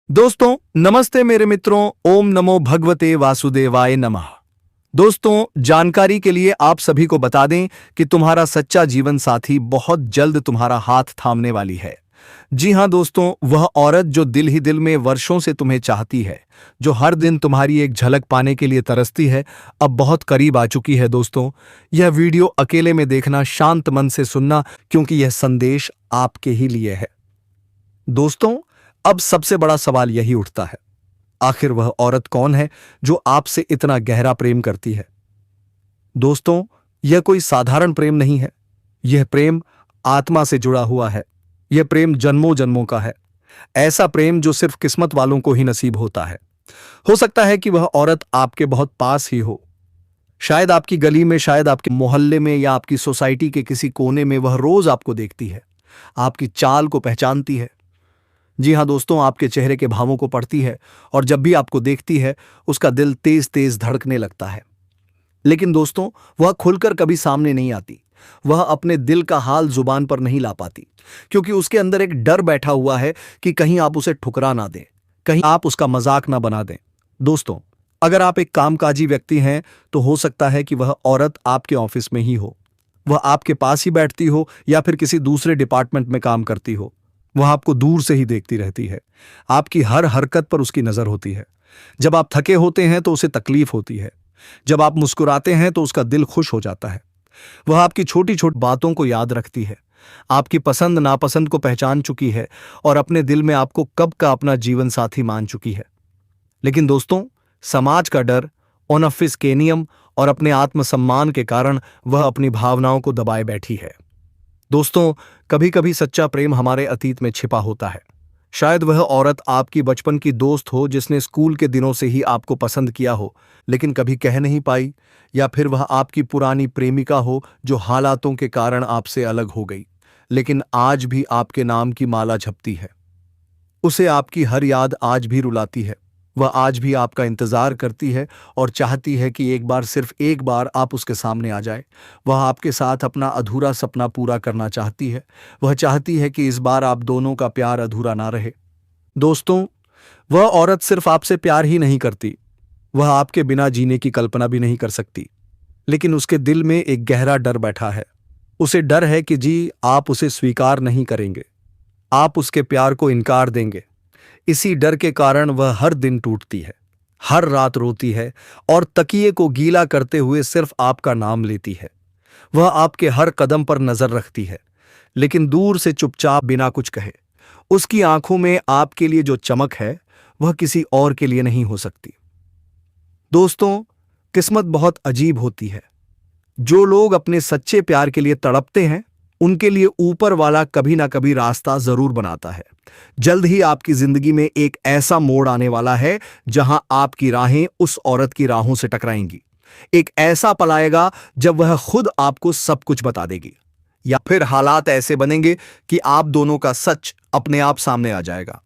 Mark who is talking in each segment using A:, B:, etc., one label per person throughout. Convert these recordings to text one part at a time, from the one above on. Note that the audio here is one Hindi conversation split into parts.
A: दोस्तों नमस्ते मेरे मित्रों। ओम नमो भगवते वासुदेवाय नमः। दोस्तों जानकारी के लिए आप सभी को बता दें कि तुम्हारा सच्चा जीवन साथी बहुत जल्द तुम्हारा हाथ थामने वाली है। जी हां दोस्तों, वह औरत जो दिल ही दिल में वर्षों से तुम्हें चाहती है, जो हर दिन तुम्हारी एक झलक पाने के लिए तरसती है, अब बहुत करीब आ चुकी है। दोस्तों यह वीडियो अकेले में देखना, शांत मन से सुनना, क्योंकि यह संदेश आपके ही लिए है। दोस्तों अब सबसे बड़ा सवाल यही उठता है, आखिर वह औरत कौन है जो आपसे इतना गहरा प्रेम करती है। दोस्तों यह कोई साधारण प्रेम नहीं है, यह प्रेम आत्मा से जुड़ा हुआ है। यह प्रेम जन्मों जन्मों का है, ऐसा प्रेम जो सिर्फ किस्मत वालों को ही नसीब होता है। हो सकता है कि वह औरत आपके बहुत पास ही हो, शायद आपकी गली में, शायद आपके मोहल्ले में, या आपकी सोसाइटी के किसी कोने में। वह रोज आपको देखती है, आपकी चाल को पहचानती है। जी हां दोस्तों, आपके चेहरे के भावों को पढ़ती है, और जब भी आपको देखती है उसका दिल तेज तेज धड़कने लगता है। लेकिन दोस्तों वह खुलकर कभी सामने नहीं आती, वह अपने दिल का हाल जुबान पर नहीं ला पाती, क्योंकि उसके अंदर एक डर बैठा हुआ है कि कहीं आप उसे ठुकरा ना दें, कहीं आप उसका मजाक ना बना दें। दोस्तों अगर आप एक कामकाजी व्यक्ति हैं तो हो सकता है कि वह औरत आपके ऑफिस में ही हो, वह आपके पास ही बैठती हो, या फिर किसी दूसरे डिपार्टमेंट में काम करती हो। वह आपको दूर से ही देखती रहती है, आपकी हर हरकत पर उसकी नजर होती है। जब आप थके होते हैं तो उसे तकलीफ होती है, जब आप मुस्कुराते हैं तो उसका दिल खुश हो जाता है। वह आपकी छोटी छोटी बातों को याद रखती है, आपकी पसंद नापसंद को पहचान चुकी है, और अपने दिल में आपको कब का अपना जीवन साथी मान चुकी है। लेकिन दोस्तों समाज का डर, ऑफिस के नियम और अपने आत्मसम्मान के कारण वह अपनी भावनाओं को दबाए बैठी है। दोस्तों कभी कभी सच्चा प्रेम हमारे अतीत में छिपा होता है। शायद वह औरत आपकी बचपन की दोस्त हो, जिसने स्कूल के दिनों से ही आपको पसंद किया हो, लेकिन कभी कह नहीं पाई। या फिर वह आपकी पुरानी प्रेमिका हो जो हालातों के कारण आपसे अलग हो गई, लेकिन आज भी आपके नाम की माला जपती है। उसे आपकी हर याद आज भी रुलाती है, वह आज भी आपका इंतजार करती है और चाहती है कि एक बार, सिर्फ एक बार आप उसके सामने आ जाए। वह आपके साथ अपना अधूरा सपना पूरा करना चाहती है, वह चाहती है कि इस बार आप दोनों का प्यार अधूरा ना रहे। दोस्तों वह औरत सिर्फ आपसे प्यार ही नहीं करती, वह आपके बिना जीने की कल्पना भी नहीं कर सकती। लेकिन उसके दिल में एक गहरा डर बैठा है। उसे डर है कि जी आप उसे स्वीकार नहीं करेंगे, आप उसके प्यार को इनकार देंगे। इसी डर के कारण वह हर दिन टूटती है, हर रात रोती है, और तकिए को गीला करते हुए सिर्फ आपका नाम लेती है। वह आपके हर कदम पर नजर रखती है, लेकिन दूर से चुपचाप, बिना कुछ कहे। उसकी आंखों में आपके लिए जो चमक है वह किसी और के लिए नहीं हो सकती। दोस्तों किस्मत बहुत अजीब होती है। जो लोग अपने सच्चे प्यार के लिए तड़पते हैं, उनके लिए ऊपर वाला कभी ना कभी रास्ता जरूर बनाता है। जल्द ही आपकी जिंदगी में एक ऐसा मोड़ आने वाला है जहां आपकी राहें उस औरत की राहों से टकराएंगी। एक ऐसा पल आएगा जब वह खुद आपको सब कुछ बता देगी, या फिर हालात ऐसे बनेंगे कि आप दोनों का सच अपने आप सामने आ जाएगा।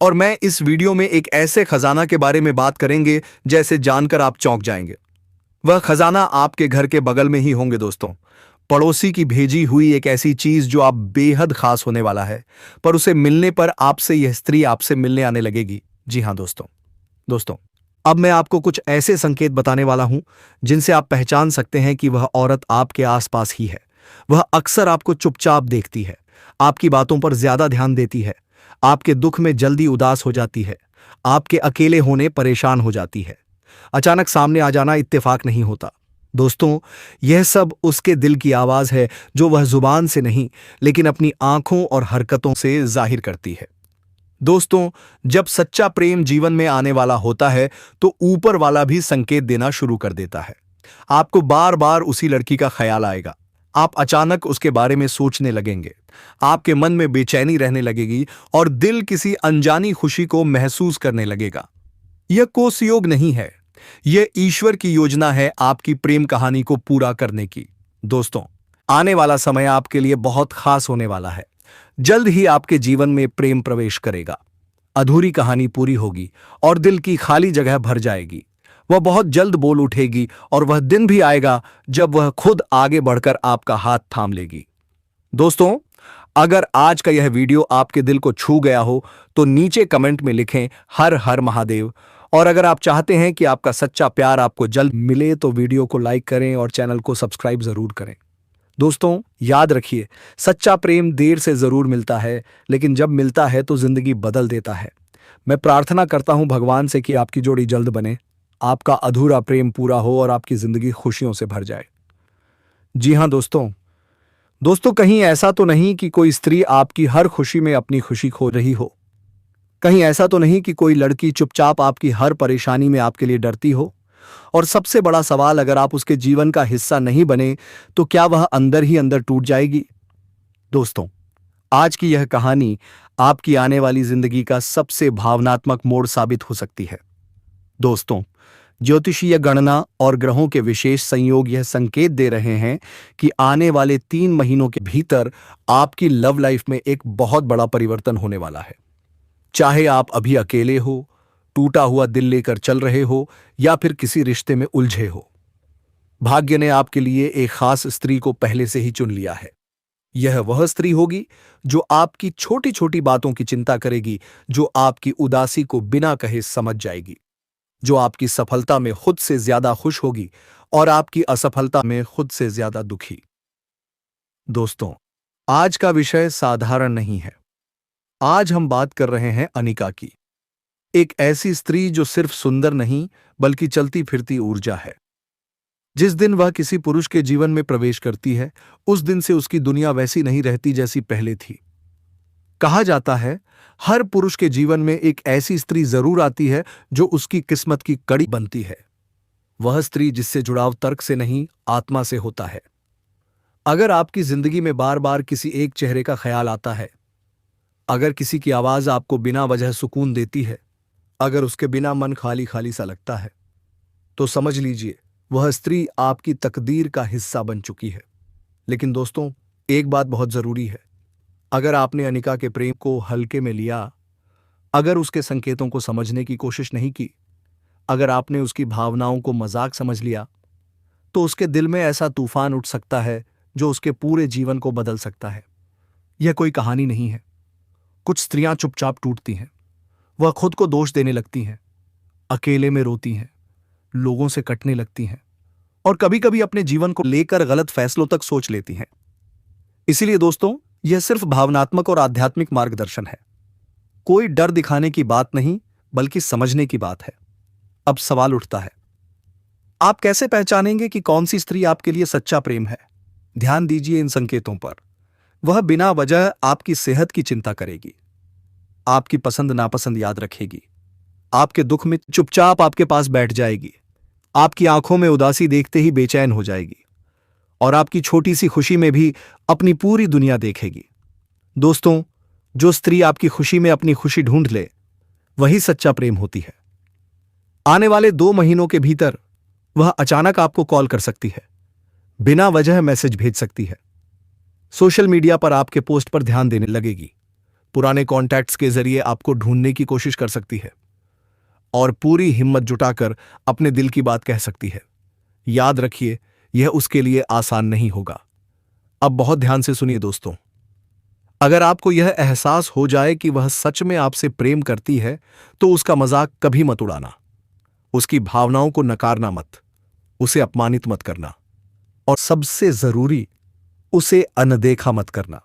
A: और मैं इस वीडियो में एक ऐसे खजाना के बारे में बात करेंगे जैसे जानकर आप चौंक जाएंगे। वह खजाना आपके घर के बगल में ही होंगे दोस्तों, पड़ोसी की भेजी हुई एक ऐसी चीज जो आप बेहद खास होने वाला है, पर उसे मिलने पर आपसे यह स्त्री आपसे मिलने आने लगेगी। जी हां दोस्तों अब मैं आपको कुछ ऐसे संकेत बताने वाला हूं जिनसे आप पहचान सकते हैं कि वह औरत आपके आसपास ही है। वह अक्सर आपको चुपचाप देखती है, आपकी बातों पर ज्यादा ध्यान देती है, आपके दुख में जल्दी उदास हो जाती है, आपके अकेले होने परेशान हो जाती है। अचानक सामने आ जाना इत्तेफाक नहीं होता। दोस्तों यह सब उसके दिल की आवाज है, जो वह जुबान से नहीं लेकिन अपनी आंखों और हरकतों से जाहिर करती है। दोस्तों जब सच्चा प्रेम जीवन में आने वाला होता है तो ऊपर वाला भी संकेत देना शुरू कर देता है। आपको बार बार उसी लड़की का ख्याल आएगा, आप अचानक उसके बारे में सोचने लगेंगे, आपके मन में बेचैनी रहने लगेगी, और दिल किसी अनजानी खुशी को महसूस करने लगेगा। यह कोसयोग नहीं है, यह ईश्वर की योजना है आपकी प्रेम कहानी को पूरा करने की। दोस्तों आने वाला समय आपके लिए बहुत खास होने वाला है। जल्द ही आपके जीवन में प्रेम प्रवेश करेगा, अधूरी कहानी पूरी होगी और दिल की खाली जगह भर जाएगी। वह बहुत जल्द बोल उठेगी, और वह दिन भी आएगा जब वह खुद आगे बढ़कर आपका हाथ थाम लेगी। दोस्तों अगर आज का यह वीडियो आपके दिल को छू गया हो तो नीचे कमेंट में लिखें हर हर महादेव। और अगर आप चाहते हैं कि आपका सच्चा प्यार आपको जल्द मिले तो वीडियो को लाइक करें और चैनल को सब्सक्राइब जरूर करें। दोस्तों याद रखिए, सच्चा प्रेम देर से जरूर मिलता है, लेकिन जब मिलता है तो जिंदगी बदल देता है। मैं प्रार्थना करता हूं भगवान से कि आपकी जोड़ी जल्द बने, आपका अधूरा प्रेम पूरा हो और आपकी जिंदगी खुशियों से भर जाए। जी हां दोस्तों, कहीं ऐसा तो नहीं कि कोई स्त्री आपकी हर खुशी में अपनी खुशी खो रही हो। कहीं ऐसा तो नहीं कि कोई लड़की चुपचाप आपकी हर परेशानी में आपके लिए डरती हो। और सबसे बड़ा सवाल, अगर आप उसके जीवन का हिस्सा नहीं बने तो क्या वह अंदर ही अंदर टूट जाएगी? दोस्तों, आज की यह कहानी आपकी आने वाली जिंदगी का सबसे भावनात्मक मोड़ साबित हो सकती है। दोस्तों, ज्योतिषीय गणना और ग्रहों के विशेष संयोग यह संकेत दे रहे हैं कि आने वाले 3 महीनों के भीतर आपकी लव लाइफ में एक बहुत बड़ा परिवर्तन होने वाला है। चाहे आप अभी अकेले हो, टूटा हुआ दिल लेकर चल रहे हो या फिर किसी रिश्ते में उलझे हो, भाग्य ने आपके लिए एक खास स्त्री को पहले से ही चुन लिया है। यह वह स्त्री होगी जो आपकी छोटी छोटी बातों की चिंता करेगी, जो आपकी उदासी को बिना कहे समझ जाएगी, जो आपकी सफलता में खुद से ज्यादा खुश होगी और आपकी असफलता में खुद से ज्यादा दुखी। दोस्तों, आज का विषय साधारण नहीं है। आज हम बात कर रहे हैं अनिका की, एक ऐसी स्त्री जो सिर्फ सुंदर नहीं बल्कि चलती फिरती ऊर्जा है। जिस दिन वह किसी पुरुष के जीवन में प्रवेश करती है, उस दिन से उसकी दुनिया वैसी नहीं रहती जैसी पहले थी। कहा जाता है, हर पुरुष के जीवन में एक ऐसी स्त्री जरूर आती है जो उसकी किस्मत की कड़ी बनती है। वह स्त्री जिससे जुड़ाव तर्क से नहीं, आत्मा से होता है। अगर आपकी जिंदगी में बार बार किसी एक चेहरे का ख्याल आता है, अगर किसी की आवाज आपको बिना वजह सुकून देती है, अगर उसके बिना मन खाली खाली सा लगता है, तो समझ लीजिए वह स्त्री आपकी तकदीर का हिस्सा बन चुकी है। लेकिन दोस्तों, एक बात बहुत जरूरी है। अगर आपने अनिका के प्रेम को हल्के में लिया, अगर उसके संकेतों को समझने की कोशिश नहीं की, अगर आपने उसकी भावनाओं को मजाक समझ लिया, तो उसके दिल में ऐसा तूफान उठ सकता है जो उसके पूरे जीवन को बदल सकता है। यह कोई कहानी नहीं है। कुछ स्त्रियां चुपचाप टूटती हैं, वह खुद को दोष देने लगती हैं, अकेले में रोती हैं, लोगों से कटने लगती हैं और कभी कभी अपने जीवन को लेकर गलत फैसलों तक सोच लेती हैं। इसीलिए दोस्तों, यह सिर्फ भावनात्मक और आध्यात्मिक मार्गदर्शन है। कोई डर दिखाने की बात नहीं, बल्कि समझने की बात है। अब सवाल उठता है, आप कैसे पहचानेंगे कि कौन सी स्त्री आपके लिए सच्चा प्रेम है? ध्यान दीजिए इन संकेतों पर। वह बिना वजह आपकी सेहत की चिंता करेगी, आपकी पसंद नापसंद याद रखेगी, आपके दुख में चुपचाप आपके पास बैठ जाएगी, आपकी आंखों में उदासी देखते ही बेचैन हो जाएगी और आपकी छोटी सी खुशी में भी अपनी पूरी दुनिया देखेगी। दोस्तों, जो स्त्री आपकी खुशी में अपनी खुशी ढूंढ ले, वही सच्चा प्रेम होती है। आने वाले 2 महीनों के भीतर वह अचानक आपको कॉल कर सकती है, बिना वजह मैसेज भेज सकती है, सोशल मीडिया पर आपके पोस्ट पर ध्यान देने लगेगी, पुराने कॉन्टैक्ट्स के जरिए आपको ढूंढने की कोशिश कर सकती है और पूरी हिम्मत जुटाकर अपने दिल की बात कह सकती है। याद रखिए, यह उसके लिए आसान नहीं होगा। अब बहुत ध्यान से सुनिए दोस्तों, अगर आपको यह एहसास हो जाए कि वह सच में आपसे प्रेम करती है, तो उसका मजाक कभी मत उड़ाना, उसकी भावनाओं को नकारना मत, उसे अपमानित मत करना और सबसे जरूरी, उसे अनदेखा मत करना,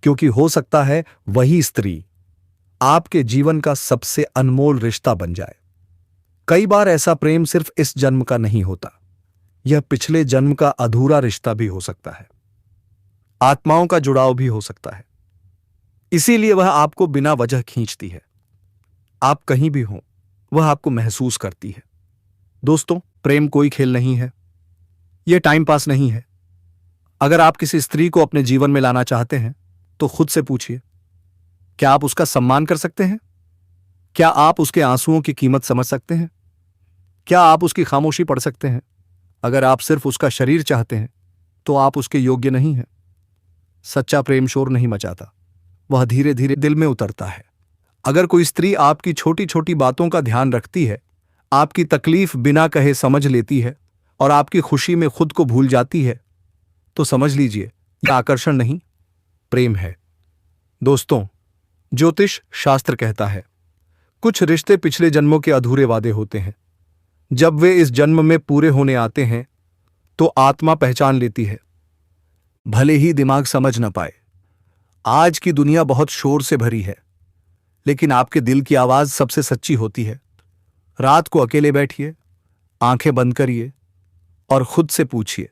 A: क्योंकि हो सकता है वही स्त्री आपके जीवन का सबसे अनमोल रिश्ता बन जाए। कई बार ऐसा प्रेम सिर्फ इस जन्म का नहीं होता, यह पिछले जन्म का अधूरा रिश्ता भी हो सकता है, आत्माओं का जुड़ाव भी हो सकता है। इसीलिए वह आपको बिना वजह खींचती है। आप कहीं भी हो, वह आपको महसूस करती है। दोस्तों, प्रेम कोई खेल नहीं है, यह टाइम पास नहीं है। अगर आप किसी स्त्री को अपने जीवन में लाना चाहते हैं, तो खुद से पूछिए, क्या आप उसका सम्मान कर सकते हैं? क्या आप उसके आंसुओं की कीमत समझ सकते हैं? क्या आप उसकी खामोशी पढ़ सकते हैं? अगर आप सिर्फ उसका शरीर चाहते हैं, तो आप उसके योग्य नहीं हैं। सच्चा प्रेम शोर नहीं मचाता, वह धीरे धीरे दिल में उतरता है। अगर कोई स्त्री आपकी छोटी छोटी बातों का ध्यान रखती है, आपकी तकलीफ बिना कहे समझ लेती है और आपकी खुशी में खुद को भूल जाती है, तो समझ लीजिए यह आकर्षण नहीं, प्रेम है। दोस्तों, ज्योतिष शास्त्र कहता है कुछ रिश्ते पिछले जन्मों के अधूरे वादे होते हैं। जब वे इस जन्म में पूरे होने आते हैं तो आत्मा पहचान लेती है, भले ही दिमाग समझ न पाए। आज की दुनिया बहुत शोर से भरी है, लेकिन आपके दिल की आवाज सबसे सच्ची होती है। रात को अकेले बैठिए, आंखें बंद करिए और खुद से पूछिए,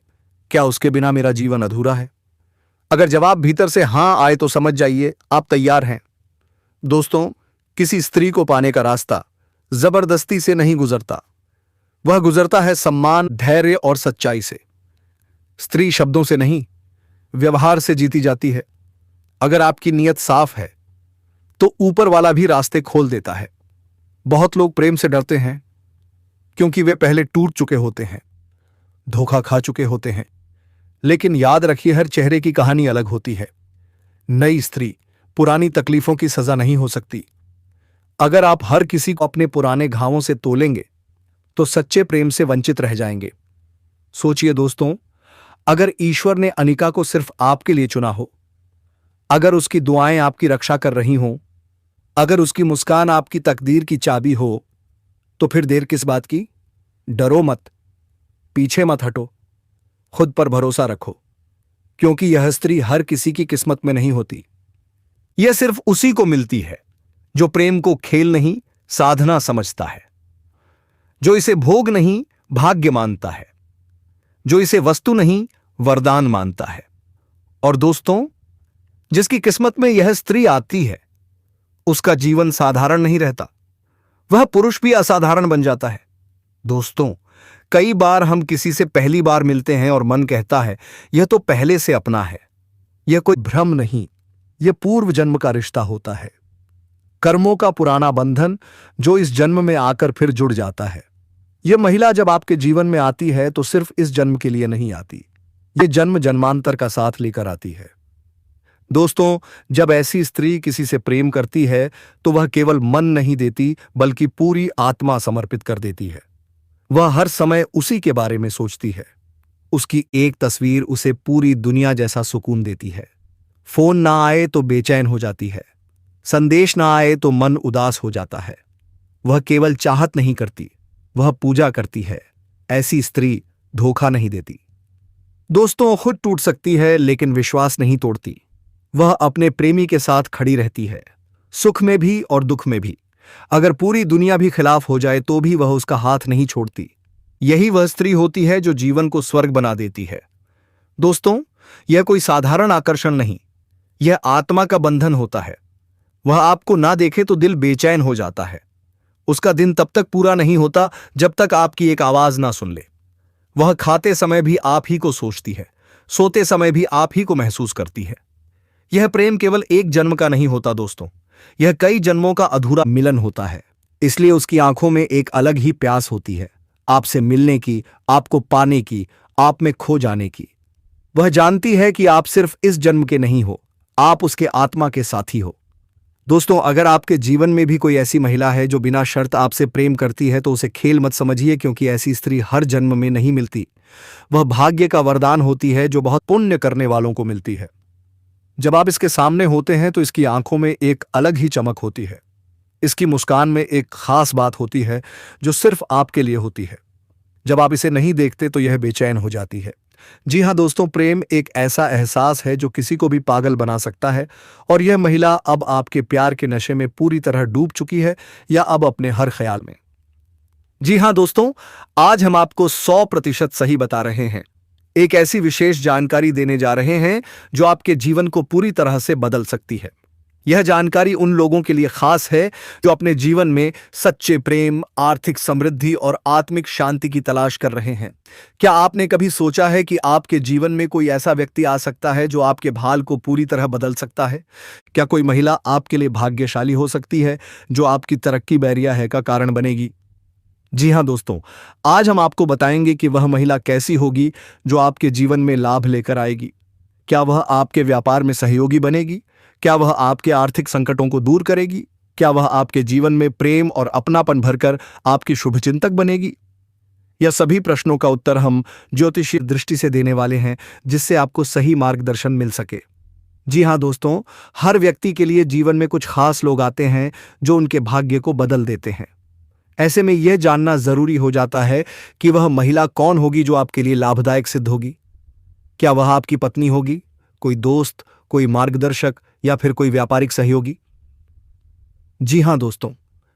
A: क्या उसके बिना मेरा जीवन अधूरा है? अगर जवाब भीतर से हां आए तो समझ जाइए आप तैयार हैं। दोस्तों, किसी स्त्री को पाने का रास्ता जबरदस्ती से नहीं गुजरता, वह गुजरता है सम्मान, धैर्य और सच्चाई से। स्त्री शब्दों से नहीं, व्यवहार से जीती जाती है। अगर आपकी नीयत साफ है तो ऊपर वाला भी रास्ते खोल देता है। बहुत लोग प्रेम से डरते हैं क्योंकि वे पहले टूट चुके होते हैं, धोखा खा चुके होते हैं। लेकिन याद रखिए, हर चेहरे की कहानी अलग होती है। नई स्त्री पुरानी तकलीफों की सजा नहीं हो सकती। अगर आप हर किसी को अपने पुराने घावों से तोलेंगे तो सच्चे प्रेम से वंचित रह जाएंगे। सोचिए दोस्तों, अगर ईश्वर ने अनिका को सिर्फ आपके लिए चुना हो, अगर उसकी दुआएं आपकी रक्षा कर रही हों, अगर उसकी मुस्कान आपकी तकदीर की चाबी हो, तो फिर देर किस बात की? डरो मत, पीछे मत हटो, खुद पर भरोसा रखो, क्योंकि यह स्त्री हर किसी की किस्मत में नहीं होती। यह सिर्फ उसी को मिलती है जो प्रेम को खेल नहीं, साधना समझता है, जो इसे भोग नहीं, भाग्य मानता है, जो इसे वस्तु नहीं, वरदान मानता है। और दोस्तों, जिसकी किस्मत में यह स्त्री आती है, उसका जीवन साधारण नहीं रहता, वह पुरुष भी असाधारण बन जाता है। दोस्तों, कई बार हम किसी से पहली बार मिलते हैं और मन कहता है यह तो पहले से अपना है। यह कोई भ्रम नहीं, यह पूर्व जन्म का रिश्ता होता है, कर्मों का पुराना बंधन जो इस जन्म में आकर फिर जुड़ जाता है। यह महिला जब आपके जीवन में आती है तो सिर्फ इस जन्म के लिए नहीं आती, यह जन्म जन्मांतर का साथ लेकर आती है। दोस्तों, जब ऐसी स्त्री किसी से प्रेम करती है तो वह केवल मन नहीं देती, बल्कि पूरी आत्मा समर्पित कर देती है। वह हर समय उसी के बारे में सोचती है। उसकी एक तस्वीर उसे पूरी दुनिया जैसा सुकून देती है। फोन ना आए तो बेचैन हो जाती है, संदेश ना आए तो मन उदास हो जाता है। वह केवल चाहत नहीं करती, वह पूजा करती है। ऐसी स्त्री धोखा नहीं देती। दोस्तों, खुद टूट सकती है लेकिन विश्वास नहीं तोड़ती। वह अपने प्रेमी के साथ खड़ी रहती है, सुख में भी और दुख में भी। अगर पूरी दुनिया भी खिलाफ हो जाए तो भी वह उसका हाथ नहीं छोड़ती। यही वह स्त्री होती है जो जीवन को स्वर्ग बना देती है। दोस्तों, यह कोई साधारण आकर्षण नहीं, यह आत्मा का बंधन होता है। वह आपको ना देखे तो दिल बेचैन हो जाता है। उसका दिन तब तक पूरा नहीं होता जब तक आपकी एक आवाज ना सुन ले। वह खाते समय भी आप ही को सोचती है, सोते समय भी आप ही को महसूस करती है। यह प्रेम केवल एक जन्म का नहीं होता दोस्तों, यह कई जन्मों का अधूरा मिलन होता है। इसलिए उसकी आंखों में एक अलग ही प्यास होती है, आपसे मिलने की, आपको पाने की, आप में खो जाने की। वह जानती है कि आप सिर्फ इस जन्म के नहीं हो, आप उसके आत्मा के साथी हो। दोस्तों, अगर आपके जीवन में भी कोई ऐसी महिला है जो बिना शर्त आपसे प्रेम करती है तो उसे खेल मत समझिए, क्योंकि ऐसी स्त्री हर जन्म में नहीं मिलती। वह भाग्य का वरदान होती है जो बहुत पुण्य करने वालों को मिलती है। जब आप इसके सामने होते हैं तो इसकी आंखों में एक अलग ही चमक होती है। इसकी मुस्कान में एक खास बात होती है जो सिर्फ आपके लिए होती है। जब आप इसे नहीं देखते तो यह बेचैन हो जाती है। जी हां दोस्तों, प्रेम एक ऐसा एहसास है जो किसी को भी पागल बना सकता है। और यह महिला अब आपके प्यार के नशे में पूरी तरह डूब चुकी है, या अब अपने हर ख्याल में। जी हां दोस्तों, आज हम आपको 100% सही बता रहे हैं। एक ऐसी विशेष जानकारी देने जा रहे हैं जो आपके जीवन को पूरी तरह से बदल सकती है। यह जानकारी उन लोगों के लिए खास है जो अपने जीवन में सच्चे प्रेम, आर्थिक समृद्धि और आत्मिक शांति की तलाश कर रहे हैं। क्या आपने कभी सोचा है कि आपके जीवन में कोई ऐसा व्यक्ति आ सकता है जो आपके भाल को पूरी तरह बदल सकता है? क्या कोई महिला आपके लिए भाग्यशाली हो सकती है जो आपकी तरक्की बैरिया है का कारण बनेगी? जी हां दोस्तों, आज हम आपको बताएंगे कि वह महिला कैसी होगी जो आपके जीवन में लाभ लेकर आएगी। क्या वह आपके व्यापार में सहयोगी बनेगी? क्या वह आपके आर्थिक संकटों को दूर करेगी? क्या वह आपके जीवन में प्रेम और अपनापन भरकर आपकी शुभचिंतक बनेगी? यह सभी प्रश्नों का उत्तर हम ज्योतिषीय दृष्टि से देने वाले हैं, जिससे आपको सही मार्गदर्शन मिल सके। जी हाँ दोस्तों, हर व्यक्ति के लिए जीवन में कुछ खास लोग आते हैं जो उनके भाग्य को बदल देते हैं। ऐसे में यह जानना जरूरी हो जाता है कि वह महिला कौन होगी जो आपके लिए लाभदायक सिद्ध होगी। क्या वह आपकी पत्नी होगी, कोई दोस्त, कोई मार्गदर्शक या फिर कोई व्यापारिक सहयोगी? जी हाँ दोस्तों,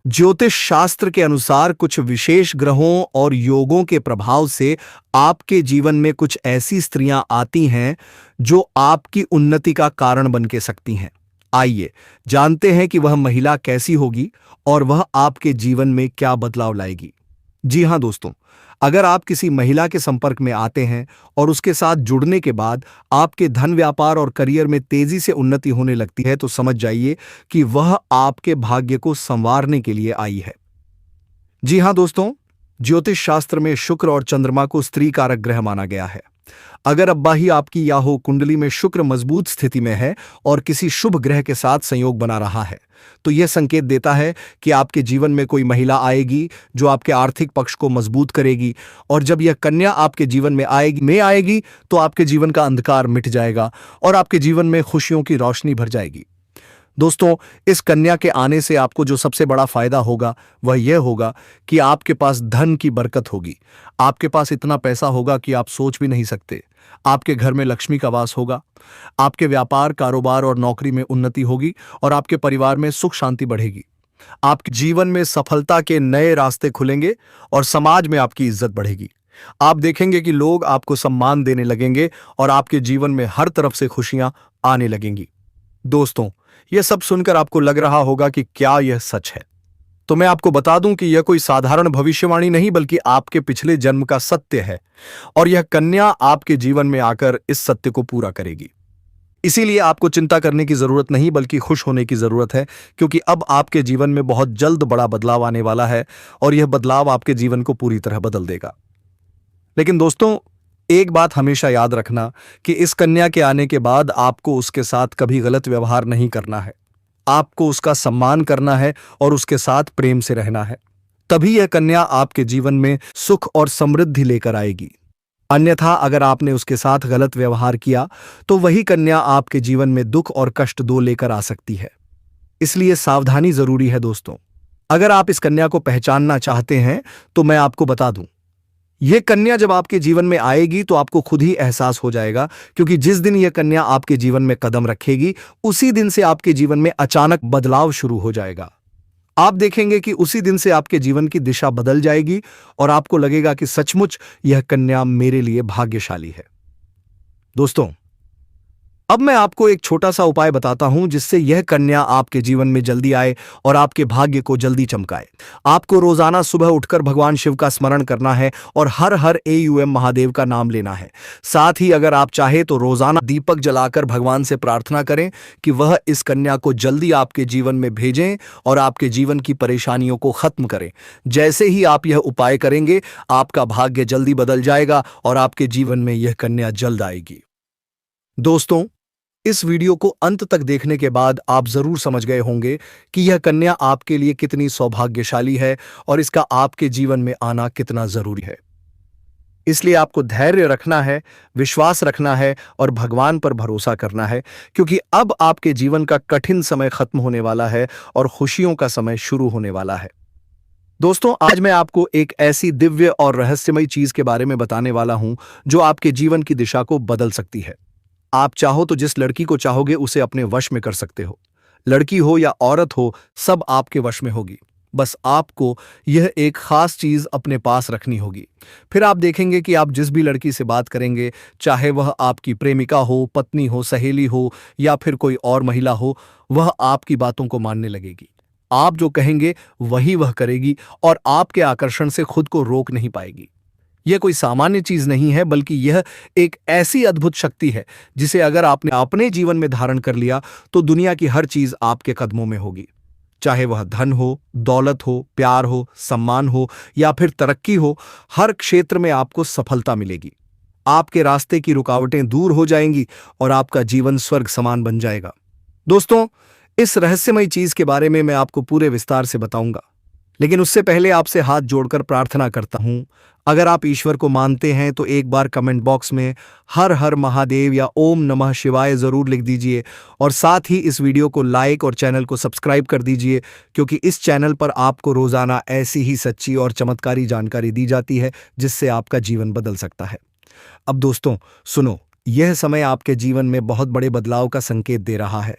A: ज्योतिष शास्त्र के अनुसार कुछ विशेष ग्रहों और योगों के प्रभाव से आपके जीवन में कुछ ऐसी स्त्रियां आती हैं जो आपकी उन्नति का कारण बन के सकती हैं। आइए जानते हैं कि वह महिला कैसी होगी और वह आपके जीवन में क्या बदलाव लाएगी। जी हाँ दोस्तों, अगर आप किसी महिला के संपर्क में आते हैं और उसके साथ जुड़ने के बाद आपके धन, व्यापार और करियर में तेजी से उन्नति होने लगती है तो समझ जाइए कि वह आपके भाग्य को संवारने के लिए आई है। जी हाँ दोस्तों, ज्योतिष शास्त्र में शुक्र और चंद्रमा को स्त्री कारक ग्रह माना गया है। अगर अब्बा ही आपकी या हो कुंडली में शुक्र मजबूत स्थिति में है और किसी शुभ ग्रह के साथ संयोग बना रहा है तो यह संकेत देता है कि आपके जीवन में कोई महिला आएगी जो आपके आर्थिक पक्ष को मजबूत करेगी, और जब यह कन्या आपके जीवन में आएगी तो आपके जीवन का अंधकार मिट जाएगा और आपके जीवन में खुशियों की रोशनी भर जाएगी। दोस्तों, इस कन्या के आने से आपको जो सबसे बड़ा फायदा होगा वह यह होगा कि आपके पास धन की बरकत होगी। आपके पास इतना पैसा होगा कि आप सोच भी नहीं सकते। आपके घर में लक्ष्मी का वास होगा। आपके व्यापार, कारोबार और नौकरी में उन्नति होगी और आपके परिवार में सुख शांति बढ़ेगी। आपके जीवन में सफलता के नए रास्ते खुलेंगे और समाज में आपकी इज्जत बढ़ेगी। आप देखेंगे कि लोग आपको सम्मान देने लगेंगे और आपके जीवन में हर तरफ से खुशियां आने लगेंगी। दोस्तों, यह सब सुनकर आपको लग रहा होगा कि क्या यह सच है? तो मैं आपको बता दूं कि यह कोई साधारण भविष्यवाणी नहीं बल्कि आपके पिछले जन्म का सत्य है और यह कन्या आपके जीवन में आकर इस सत्य को पूरा करेगी। इसीलिए आपको चिंता करने की जरूरत नहीं बल्कि खुश होने की जरूरत है, क्योंकि अब आपके जीवन में बहुत जल्द बड़ा बदलाव आने वाला है और यह बदलाव आपके जीवन को पूरी तरह बदल देगा। लेकिन दोस्तों, एक बात हमेशा याद रखना कि इस कन्या के आने के बाद आपको उसके साथ कभी गलत व्यवहार नहीं करना है। आपको उसका सम्मान करना है और उसके साथ प्रेम से रहना है। तभी यह कन्या आपके जीवन में सुख और समृद्धि लेकर आएगी। अन्यथा अगर आपने उसके साथ गलत व्यवहार किया तो वही कन्या आपके जीवन में दुख और कष्ट दो लेकर आ सकती है। इसलिए सावधानी जरूरी है दोस्तों। अगर आप इस कन्या को पहचानना चाहते हैं तो मैं आपको बता दूं, यह कन्या जब आपके जीवन में आएगी तो आपको खुद ही एहसास हो जाएगा, क्योंकि जिस दिन यह कन्या आपके जीवन में कदम रखेगी उसी दिन से आपके जीवन में अचानक बदलाव शुरू हो जाएगा। आप देखेंगे कि उसी दिन से आपके जीवन की दिशा बदल जाएगी और आपको लगेगा कि सचमुच यह कन्या मेरे लिए भाग्यशाली है। दोस्तों, अब मैं आपको एक छोटा सा उपाय बताता हूं जिससे यह कन्या आपके जीवन में जल्दी आए और आपके भाग्य को जल्दी चमकाए। आपको रोजाना सुबह उठकर भगवान शिव का स्मरण करना है और हर हर AUM महादेव का नाम लेना है। साथ ही अगर आप चाहे तो रोजाना दीपक जलाकर भगवान से प्रार्थना करें कि वह इस कन्या को जल्दी आपके जीवन में भेजें और आपके जीवन की परेशानियों को खत्म करें। जैसे ही आप यह उपाय करेंगे आपका भाग्य जल्दी बदल जाएगा और आपके जीवन में यह कन्या जल्द आएगी। दोस्तों, इस वीडियो को अंत तक देखने के बाद आप जरूर समझ गए होंगे कि यह कन्या आपके लिए कितनी सौभाग्यशाली है और इसका आपके जीवन में आना कितना जरूरी है। इसलिए आपको धैर्य रखना है, विश्वास रखना है और भगवान पर भरोसा करना है, क्योंकि अब आपके जीवन का कठिन समय खत्म होने वाला है और खुशियों का समय शुरू होने वाला है। दोस्तों, आज मैं आपको एक ऐसी दिव्य और रहस्यमयी चीज के बारे में बताने वाला हूं जो आपके जीवन की दिशा को बदल सकती है। आप चाहो तो जिस लड़की को चाहोगे उसे अपने वश में कर सकते हो। लड़की हो या औरत हो, सब आपके वश में होगी। बस आपको यह एक खास चीज अपने पास रखनी होगी। फिर आप देखेंगे कि आप जिस भी लड़की से बात करेंगे, चाहे वह आपकी प्रेमिका हो, पत्नी हो, सहेली हो या फिर कोई और महिला हो, वह आपकी बातों को मानने लगेगी। आप जो कहेंगे वही वह करेगी और आपके आकर्षण से खुद को रोक नहीं पाएगी। यह कोई सामान्य चीज नहीं है बल्कि यह एक ऐसी अद्भुत शक्ति है जिसे अगर आपने अपने जीवन में धारण कर लिया तो दुनिया की हर चीज आपके कदमों में होगी। चाहे वह धन हो, दौलत हो, प्यार हो, सम्मान हो या फिर तरक्की हो, हर क्षेत्र में आपको सफलता मिलेगी। आपके रास्ते की रुकावटें दूर हो जाएंगी और आपका जीवन स्वर्ग समान बन जाएगा। दोस्तों, इस रहस्यमयी चीज के बारे में मैं आपको पूरे विस्तार से बताऊंगा। लेकिन उससे पहले आपसे हाथ जोड़कर प्रार्थना करता हूं, अगर आप ईश्वर को मानते हैं तो एक बार कमेंट बॉक्स में हर हर महादेव या ओम नमः शिवाय जरूर लिख दीजिए और साथ ही इस वीडियो को लाइक और चैनल को सब्सक्राइब कर दीजिए, क्योंकि इस चैनल पर आपको रोजाना ऐसी ही सच्ची और चमत्कारी जानकारी दी जाती है जिससे आपका जीवन बदल सकता है। अब दोस्तों सुनो, यह समय आपके जीवन में बहुत बड़े बदलाव का संकेत दे रहा है,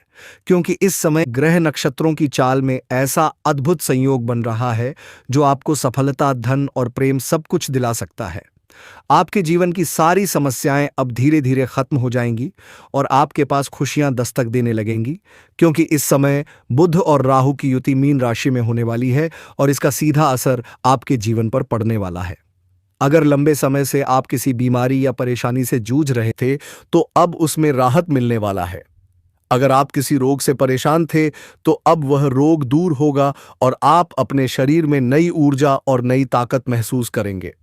A: क्योंकि इस समय ग्रह नक्षत्रों की चाल में ऐसा अद्भुत संयोग बन रहा है जो आपको सफलता, धन और प्रेम सब कुछ दिला सकता है। आपके जीवन की सारी समस्याएं अब धीरे धीरे खत्म हो जाएंगी और आपके पास खुशियां दस्तक देने लगेंगी, क्योंकि इस समय बुध और राहु की युति मीन राशि में होने वाली है और इसका सीधा असर आपके जीवन पर पड़ने वाला है। अगर लंबे समय से आप किसी बीमारी या परेशानी से जूझ रहे थे तो अब उसमें राहत मिलने वाला है। अगर आप किसी रोग से परेशान थे तो अब वह रोग दूर होगा और आप अपने शरीर में नई ऊर्जा और नई ताकत महसूस करेंगे।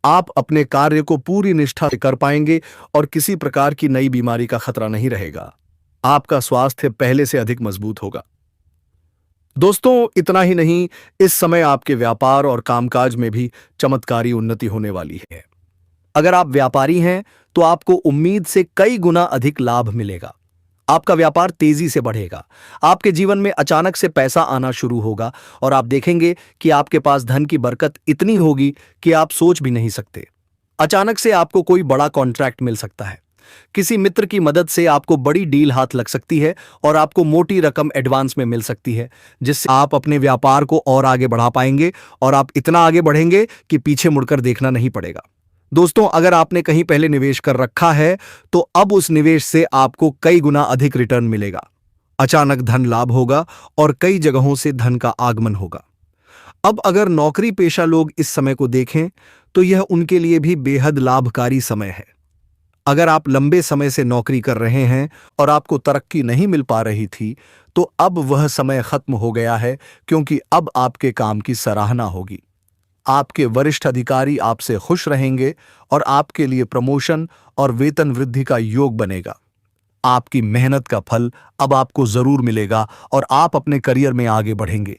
A: आप अपने कार्य को पूरी निष्ठा से कर पाएंगे और किसी प्रकार की नई बीमारी का खतरा नहीं रहेगा। आपका स्वास्थ्य पहले से अधिक मजबूत होगा। दोस्तों इतना ही नहीं, इस समय आपके व्यापार और कामकाज में भी चमत्कारी उन्नति होने वाली है। अगर आप व्यापारी हैं तो आपको उम्मीद से कई गुना अधिक लाभ मिलेगा। आपका व्यापार तेजी से बढ़ेगा। आपके जीवन में अचानक से पैसा आना शुरू होगा और आप देखेंगे कि आपके पास धन की बरकत इतनी होगी कि आप सोच भी नहीं सकते। अचानक से आपको कोई बड़ा कॉन्ट्रैक्ट मिल सकता है। किसी मित्र की मदद से आपको बड़ी डील हाथ लग सकती है और आपको मोटी रकम एडवांस में मिल सकती है, जिससे आप अपने व्यापार को और आगे बढ़ा पाएंगे और आप इतना आगे बढ़ेंगे कि पीछे मुड़कर देखना नहीं पड़ेगा। दोस्तों अगर आपने कहीं पहले निवेश कर रखा है तो अब उस निवेश से आपको कई गुना अधिक रिटर्न मिलेगा। अचानक धन लाभ होगा और कई जगहों से धन का आगमन होगा। अब अगर नौकरी पेशा लोग इस समय को देखें तो यह उनके लिए भी बेहद लाभकारी समय है। अगर आप लंबे समय से नौकरी कर रहे हैं और आपको तरक्की नहीं मिल पा रही थी तो अब वह समय खत्म हो गया है, क्योंकि अब आपके काम की सराहना होगी। आपके वरिष्ठ अधिकारी आपसे खुश रहेंगे और आपके लिए प्रमोशन और वेतन वृद्धि का योग बनेगा। आपकी मेहनत का फल अब आपको जरूर मिलेगा और आप अपने करियर में आगे बढ़ेंगे।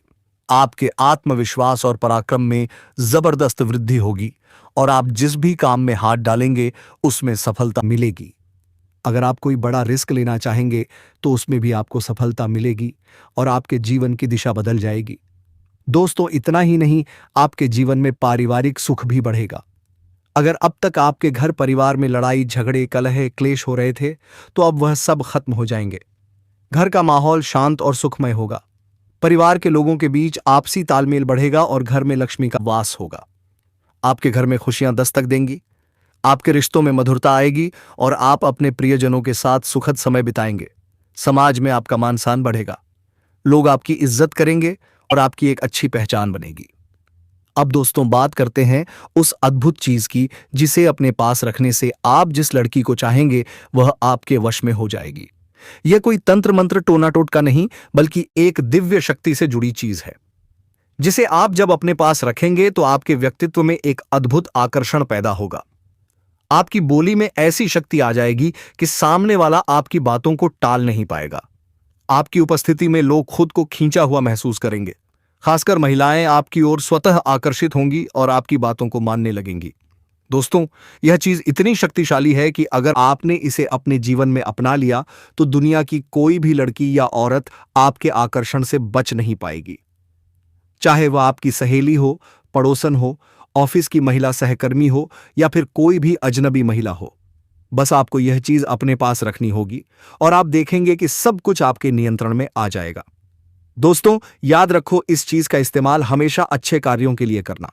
A: आपके आत्मविश्वास और पराक्रम में जबरदस्त वृद्धि होगी और आप जिस भी काम में हाथ डालेंगे उसमें सफलता मिलेगी। अगर आप कोई बड़ा रिस्क लेना चाहेंगे तो उसमें भी आपको सफलता मिलेगी और आपके जीवन की दिशा बदल जाएगी। दोस्तों इतना ही नहीं, आपके जीवन में पारिवारिक सुख भी बढ़ेगा। अगर अब तक आपके घर परिवार में लड़ाई झगड़े कलह क्लेश हो रहे थे तो अब वह सब खत्म हो जाएंगे। घर का माहौल शांत और सुखमय होगा। परिवार के लोगों के बीच आपसी तालमेल बढ़ेगा और घर में लक्ष्मी का वास होगा। आपके घर में खुशियां दस्तक देंगी। आपके रिश्तों में मधुरता आएगी और आप अपने प्रियजनों के साथ सुखद समय बिताएंगे। समाज में आपका मान सम्मान बढ़ेगा। लोग आपकी इज्जत करेंगे और आपकी एक अच्छी पहचान बनेगी। अब दोस्तों बात करते हैं उस अद्भुत चीज की जिसे अपने पास रखने से आप जिस लड़की को चाहेंगे वह आपके वश में हो जाएगी। यह कोई तंत्र मंत्र टोना टोटका नहीं, बल्कि एक दिव्य शक्ति से जुड़ी चीज है, जिसे आप जब अपने पास रखेंगे तो आपके व्यक्तित्व में एक अद्भुत आकर्षण पैदा होगा। आपकी बोली में ऐसी शक्ति आ जाएगी कि सामने वाला आपकी बातों को टाल नहीं पाएगा। आपकी उपस्थिति में लोग खुद को खींचा हुआ महसूस करेंगे। खासकर महिलाएं आपकी ओर स्वतः आकर्षित होंगी और आपकी बातों को मानने लगेंगी। दोस्तों यह चीज इतनी शक्तिशाली है कि अगर आपने इसे अपने जीवन में अपना लिया तो दुनिया की कोई भी लड़की या औरत आपके आकर्षण से बच नहीं पाएगी। चाहे वह आपकी सहेली हो, पड़ोसन हो, ऑफिस की महिला सहकर्मी हो या फिर कोई भी अजनबी महिला हो, बस आपको यह चीज अपने पास रखनी होगी और आप देखेंगे कि सब कुछ आपके नियंत्रण में आ जाएगा। दोस्तों याद रखो, इस चीज का इस्तेमाल हमेशा अच्छे कार्यों के लिए करना।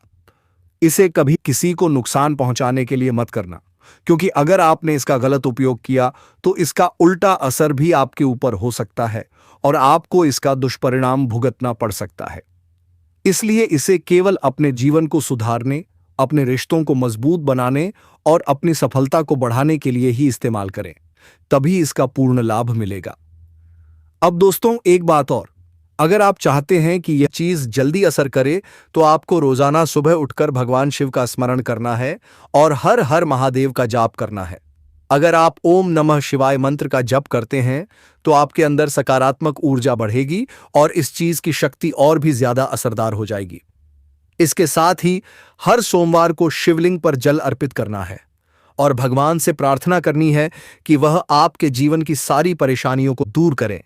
A: इसे कभी किसी को नुकसान पहुंचाने के लिए मत करना, क्योंकि अगर आपने इसका गलत उपयोग किया तो इसका उल्टा असर भी आपके ऊपर हो सकता है और आपको इसका दुष्परिणाम भुगतना पड़ सकता है। इसलिए इसे केवल अपने जीवन को सुधारने, अपने रिश्तों को मजबूत बनाने और अपनी सफलता को बढ़ाने के लिए ही इस्तेमाल करें, तभी इसका पूर्ण लाभ मिलेगा। अब दोस्तों एक बात और, अगर आप चाहते हैं कि यह चीज जल्दी असर करे तो आपको रोजाना सुबह उठकर भगवान शिव का स्मरण करना है और हर हर महादेव का जाप करना है। अगर आप ओम नमः शिवाय मंत्र का जप करते हैं तो आपके अंदर सकारात्मक ऊर्जा बढ़ेगी और इस चीज की शक्ति और भी ज्यादा असरदार हो जाएगी। इसके साथ ही हर सोमवार को शिवलिंग पर जल अर्पित करना है और भगवान से प्रार्थना करनी है कि वह आपके जीवन की सारी परेशानियों को दूर करें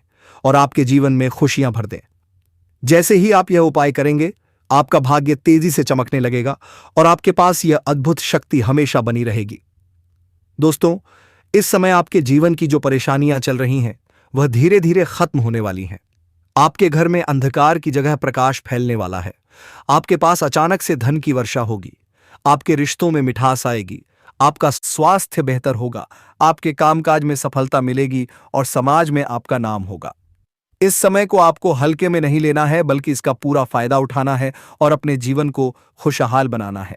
A: और आपके जीवन में खुशियां भर दें। जैसे ही आप यह उपाय करेंगे, आपका भाग्य तेजी से चमकने लगेगा और आपके पास यह अद्भुत शक्ति हमेशा बनी रहेगी। दोस्तों, इस समय आपके जीवन की जो परेशानियां चल रही हैं, वह धीरे धीरे खत्म होने वाली हैं। आपके घर में अंधकार की जगह प्रकाश फैलने वाला है। आपके पास अचानक से धन की वर्षा होगी। आपके रिश्तों में मिठास आएगी। आपका स्वास्थ्य बेहतर होगा। आपके कामकाज में सफलता मिलेगी और समाज में आपका नाम होगा। इस समय को आपको हल्के में नहीं लेना है, बल्कि इसका पूरा फायदा उठाना है और अपने जीवन को खुशहाल बनाना है।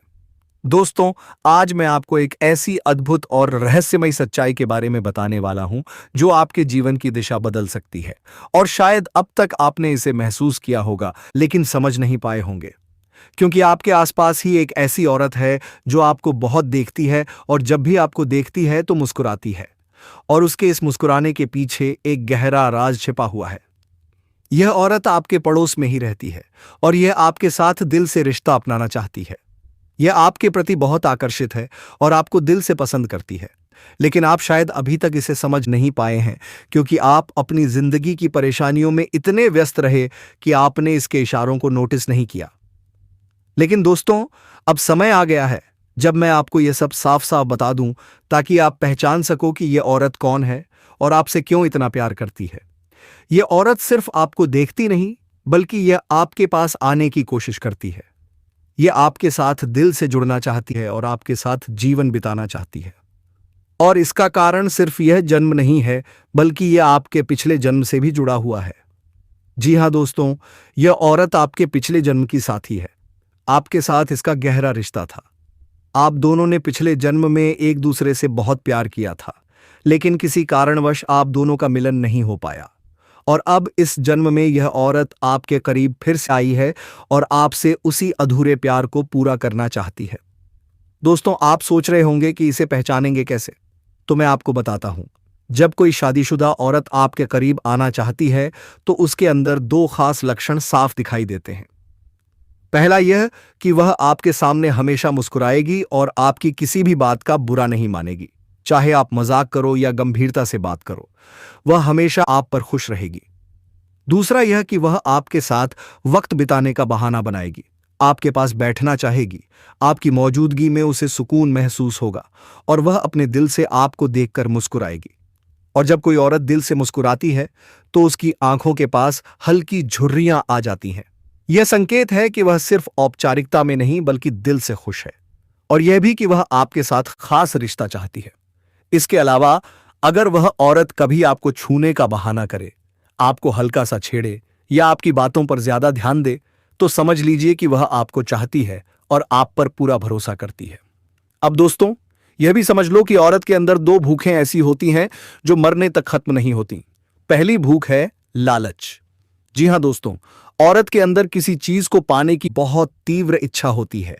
A: दोस्तों, आज मैं आपको एक ऐसी अद्भुत और रहस्यमयी सच्चाई के बारे में बताने वाला हूं जो आपके जीवन की दिशा बदल सकती है। और शायद अब तक आपने इसे महसूस किया होगा, लेकिन समझ नहीं पाए होंगे, क्योंकि आपके आसपास ही एक ऐसी औरत है जो आपको बहुत देखती है और जब भी आपको देखती है तो मुस्कुराती है। और उसके इस मुस्कुराने के पीछे एक गहरा राज छिपा हुआ है। यह औरत आपके पड़ोस में ही रहती है और यह आपके साथ दिल से रिश्ता अपनाना चाहती है। यह आपके प्रति बहुत आकर्षित है और आपको दिल से पसंद करती है, लेकिन आप शायद अभी तक इसे समझ नहीं पाए हैं, क्योंकि आप अपनी जिंदगी की परेशानियों में इतने व्यस्त रहे कि आपने इसके इशारों को नोटिस नहीं किया। लेकिन दोस्तों, अब समय आ गया है जब मैं आपको यह सब साफ साफ बता दूं, ताकि आप पहचान सको कि यह औरत कौन है और आपसे क्यों इतना प्यार करती है। यह औरत सिर्फ आपको देखती नहीं, बल्कि यह आपके पास आने की कोशिश करती है। यह आपके साथ दिल से जुड़ना चाहती है और आपके साथ जीवन बिताना चाहती है। और इसका कारण सिर्फ यह जन्म नहीं है, बल्कि यह आपके पिछले जन्म से भी जुड़ा हुआ है। जी हां दोस्तों, यह औरत आपके पिछले जन्म की साथी है। आपके साथ इसका गहरा रिश्ता था। आप दोनों ने पिछले जन्म में एक दूसरे से बहुत प्यार किया था, लेकिन किसी कारणवश आप दोनों का मिलन नहीं हो पाया। और अब इस जन्म में यह औरत आपके करीब फिर से आई है और आपसे उसी अधूरे प्यार को पूरा करना चाहती है। दोस्तों, आप सोच रहे होंगे कि इसे पहचानेंगे कैसे? तो मैं आपको बताता हूं। जब कोई शादीशुदा औरत आपके करीब आना चाहती है, तो उसके अंदर दो खास लक्षण साफ दिखाई देते हैं। पहला यह कि वह आपके सामने हमेशा मुस्कुराएगी और आपकी किसी भी बात का बुरा नहीं मानेगी। चाहे आप मजाक करो या गंभीरता से बात करो, वह हमेशा आप पर खुश रहेगी। दूसरा यह कि वह आपके साथ वक्त बिताने का बहाना बनाएगी। आपके पास बैठना चाहेगी। आपकी मौजूदगी में उसे सुकून महसूस होगा और वह अपने दिल से आपको देखकर मुस्कुराएगी। और जब कोई औरत दिल से मुस्कुराती है, तो उसकी आंखों के पास हल्की झुर्रियां आ जाती हैं। यह संकेत है कि वह सिर्फ औपचारिकता में नहीं, बल्कि दिल से खुश है, और यह भी कि वह आपके साथ खास रिश्ता चाहती है। इसके अलावा, अगर वह औरत कभी आपको छूने का बहाना करे, आपको हल्का सा छेड़े या आपकी बातों पर ज्यादा ध्यान दे, तो समझ लीजिए कि वह आपको चाहती है और आप पर पूरा भरोसा करती है। अब दोस्तों, यह भी समझ लो कि औरत के अंदर दो भूखें ऐसी होती हैं जो मरने तक खत्म नहीं होती। पहली भूख है लालच। जी हां दोस्तों, औरत के अंदर किसी चीज को पाने की बहुत तीव्र इच्छा होती है,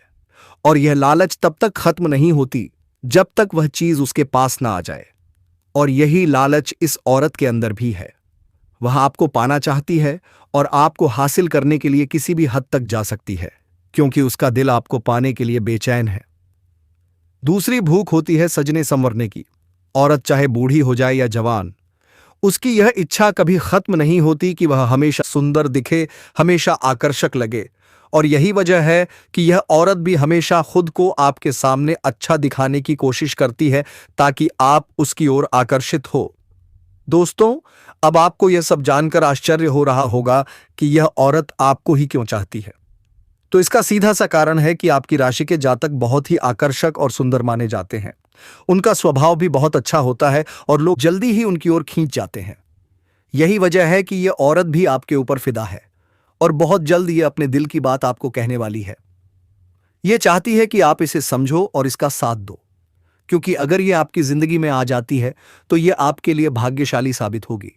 A: और यह लालच तब तक खत्म नहीं होती जब तक वह चीज उसके पास ना आ जाए। और यही लालच इस औरत के अंदर भी है। वह आपको पाना चाहती है और आपको हासिल करने के लिए किसी भी हद तक जा सकती है, क्योंकि उसका दिल आपको पाने के लिए बेचैन है। दूसरी भूख होती है सजने संवरने की। औरत चाहे बूढ़ी हो जाए या जवान, उसकी यह इच्छा कभी खत्म नहीं होती कि वह हमेशा सुंदर दिखे, हमेशा आकर्षक लगे। और यही वजह है कि यह औरत भी हमेशा खुद को आपके सामने अच्छा दिखाने की कोशिश करती है, ताकि आप उसकी ओर आकर्षित हो। दोस्तों, अब आपको यह सब जानकर आश्चर्य हो रहा होगा कि यह औरत आपको ही क्यों चाहती है। तो इसका सीधा सा कारण है कि आपकी राशि के जातक बहुत ही आकर्षक और सुंदर माने जाते हैं। उनका स्वभाव भी बहुत अच्छा होता है और लोग जल्दी ही उनकी ओर खींच जाते हैं। यही वजह है कि यह औरत भी आपके ऊपर फिदा है और बहुत जल्द यह अपने दिल की बात आपको कहने वाली है। यह चाहती है कि आप इसे समझो और इसका साथ दो, क्योंकि अगर यह आपकी जिंदगी में आ जाती है तो यह आपके लिए भाग्यशाली साबित होगी।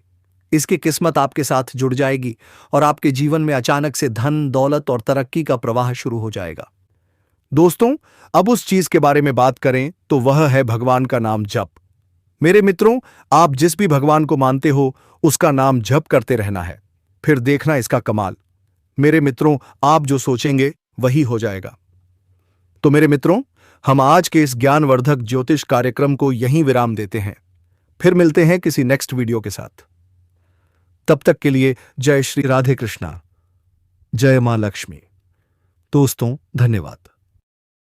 A: इसकी किस्मत आपके साथ जुड़ जाएगी और आपके जीवन में अचानक से धन, दौलत और तरक्की का प्रवाह शुरू हो जाएगा। दोस्तों, अब उस चीज के बारे में बात करें तो वह है भगवान का नाम जप। मेरे मित्रों, आप जिस भी भगवान को मानते हो उसका नाम जप करते रहना है, फिर देखना इसका कमाल। मेरे मित्रों, आप जो सोचेंगे वही हो जाएगा। तो मेरे मित्रों, हम आज के इस ज्ञानवर्धक ज्योतिष कार्यक्रम को यहीं विराम देते हैं। फिर मिलते हैं किसी नेक्स्ट वीडियो के साथ। तब तक के लिए जय श्री राधे कृष्णा, जय मां लक्ष्मी। दोस्तों, धन्यवाद।